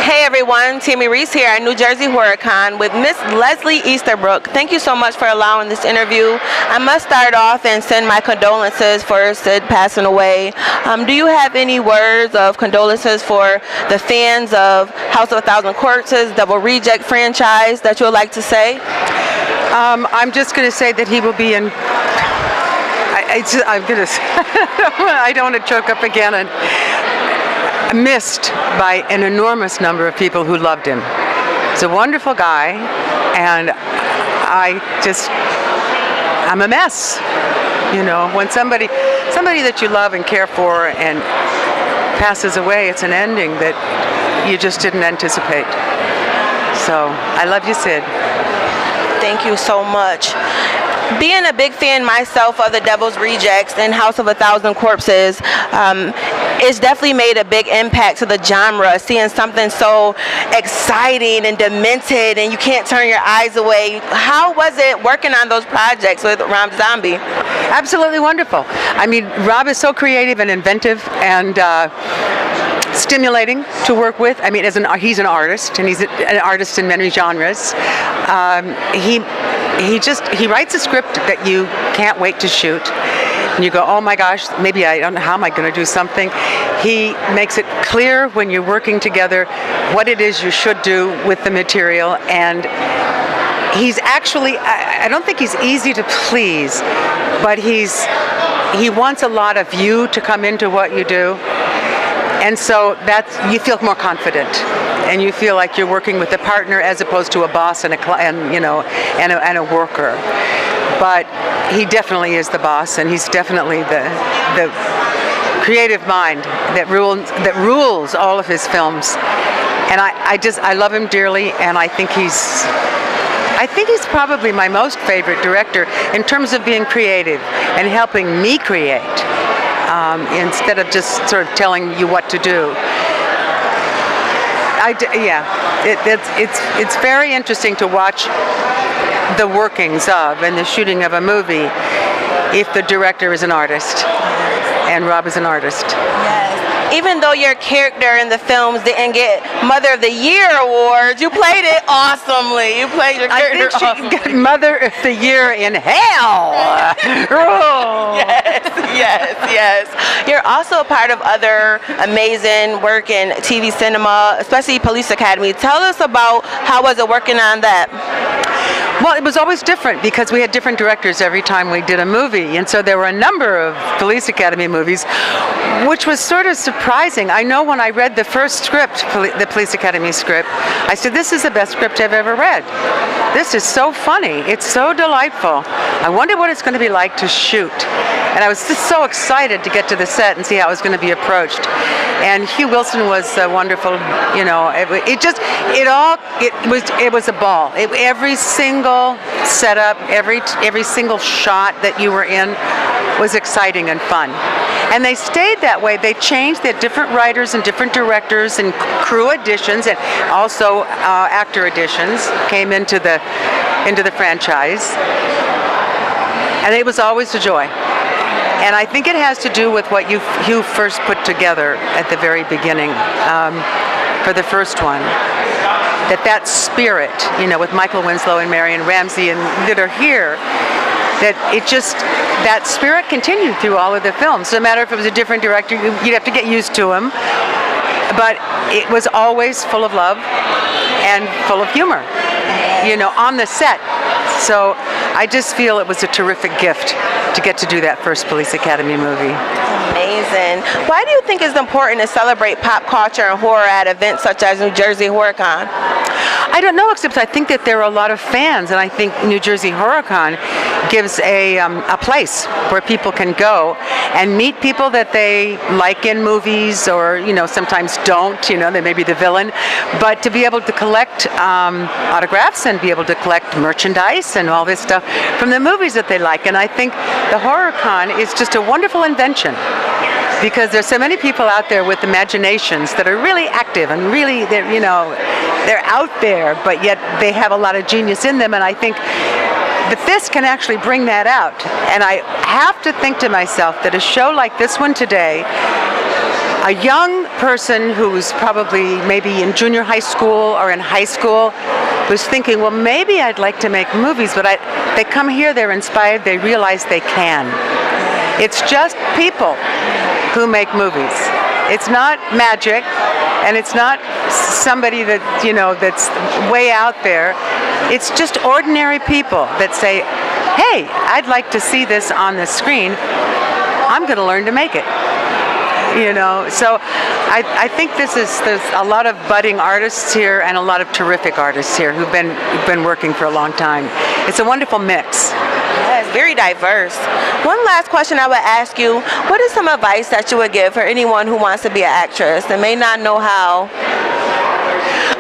Hey everyone, Tammy Reese here at New Jersey HorrorCon with Miss Leslie Easterbrook. Thank you so much for allowing this interview. I must start off and send my condolences for Sid passing away. Do you have any words of condolences for the fans of House of a Thousand Corpses, Double Reject franchise that you would like to say? I'm just going to say that he will be in. I'm going to. I don't want to choke up again. And missed by an enormous number of people who loved him. He's a wonderful guy, and I'm a mess. You know, when somebody that you love and care for and passes away, it's an ending that you just didn't anticipate. So I love you, Sid. Thank you so much. Being a big fan myself of the Devil's Rejects and House of a Thousand Corpses, it's definitely made a big impact to the genre, seeing something so exciting and demented and you can't turn your eyes away. How was it working on those projects with Rob Zombie? Absolutely wonderful. I mean, Rob is so creative and inventive and stimulating to work with. I mean, he's an artist, and he's an artist in many genres. He writes a script that you can't wait to shoot. And you go, oh my gosh, maybe I don't know, how am I going to do something? He makes it clear when you're working together what it is you should do with the material. And he's actually, I don't think he's easy to please, but he wants a lot of you to come into what you do. And so you feel more confident, and you feel like you're working with a partner as opposed to a boss and a worker. But he definitely is the boss, and he's definitely the creative mind that rules all of his films. And I love him dearly, and I think he's probably my most favorite director in terms of being creative and helping me create. Instead of just sort of telling you what to do. It's very interesting to watch the workings of and the shooting of a movie if the director is an artist, and Rob is an artist. Yes. Even though your character in the films didn't get Mother of the Year awards, you played it awesomely. You played your character awesomely. Got Mother of the Year in hell. Yes. You're also a part of other amazing work in TV cinema, especially Police Academy. Tell us about how was it working on that? Well, it was always different because we had different directors every time we did a movie. And so there were a number of Police Academy movies, which was sort of surprising. I know when I read the first script, the Police Academy script, I said, this is the best script I've ever read. This is so funny. It's so delightful. I wonder what it's going to be like to shoot. And I was just so excited to get to the set and see how it was going to be approached. And Hugh Wilson was wonderful. You know, it was a ball. Every single setup, every single shot that you were in was exciting and fun. And they stayed that way. They changed. They had different writers and different directors and crew additions, and also actor additions came into the franchise. And it was always a joy. And I think it has to do with what you first put together at the very beginning for the first one. That spirit, you know, with Michael Winslow and Marion Ramsey and that are here, that spirit continued through all of the films. No matter if it was a different director, you'd have to get used to him. But it was always full of love and full of humor, you know, on the set. So I just feel it was a terrific gift to get to do that first Police Academy movie. Amazing. Why do you think it's important to celebrate pop culture and horror at events such as New Jersey HorrorCon? I don't know, except I think that there are a lot of fans, and I think New Jersey HorrorCon gives a place where people can go and meet people that they like in movies, or, you know, sometimes don't, you know, they may be the villain, but to be able to collect autographs and be able to collect merchandise and all this stuff from the movies that they like. And I think the HorrorCon is just a wonderful invention, because there's so many people out there with imaginations that are really active and really, they're out there, but yet they have a lot of genius in them. And I think that this can actually bring that out. And I have to think to myself that a show like this one today, a young person who's probably maybe in junior high school or in high school was thinking, well, maybe I'd like to make movies, but they come here, they're inspired, they realize they can. It's just people who make movies. It's not magic, and it's not somebody that, that's way out there. It's just ordinary people that say, hey, I'd like to see this on the screen. I'm going to learn to make it. So I think there's a lot of budding artists here and a lot of terrific artists here who've been working for a long time. It's a wonderful mix. Yes, very diverse. One last question I would ask you, what is some advice that you would give for anyone who wants to be an actress and may not know how?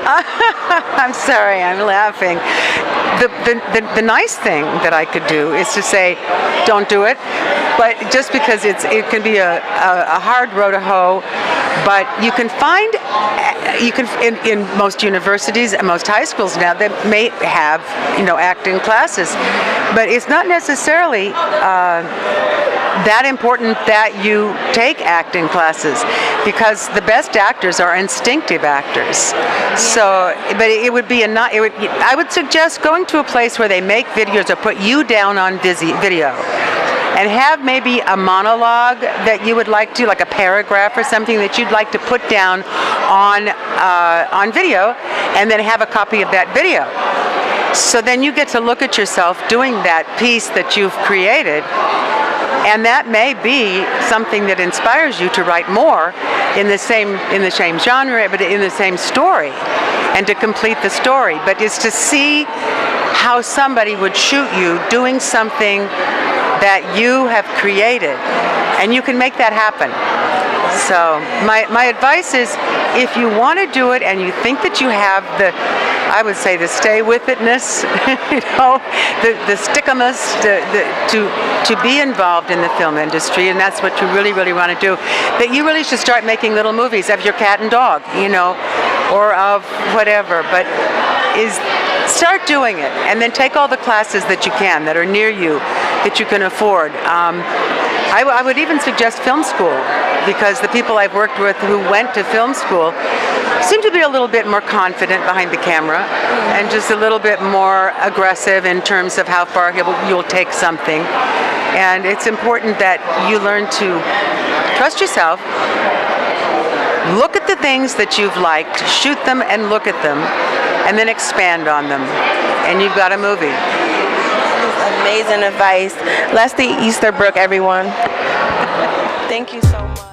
I'm sorry, I'm laughing. The nice thing that I could do is to say, don't do it. But just because it can be a hard row to hoe, but you can find, in most universities and most high schools now, they may have, acting classes. But it's not necessarily that important that you take acting classes, because the best actors are instinctive actors. So, but it would be I would suggest going to a place where they make videos or put you down on video. And have maybe a monologue that you would like to, like a paragraph or something that you'd like to put down on video, and then have a copy of that video. So then you get to look at yourself doing that piece that you've created, and that may be something that inspires you to write more in the same genre, but in the same story, and to complete the story. But it's to see how somebody would shoot you doing something that you have created, and you can make that happen. So my advice is, if you want to do it and you think that you have I would say the stay with itness, the stickiness to be involved in the film industry, and that's what you really, really want to do, that you really should start making little movies of your cat and dog, or of whatever, but start doing it, and then take all the classes that you can that are near you, that you can afford. I would even suggest film school, because the people I've worked with who went to film school seem to be a little bit more confident behind the camera, and just a little bit more aggressive in terms of how far you'll take something. And it's important that you learn to trust yourself, look at the things that you've liked, shoot them and look at them, and then expand on them, and you've got a movie. Amazing advice. Leslie Easterbrook, everyone. Thank you so much.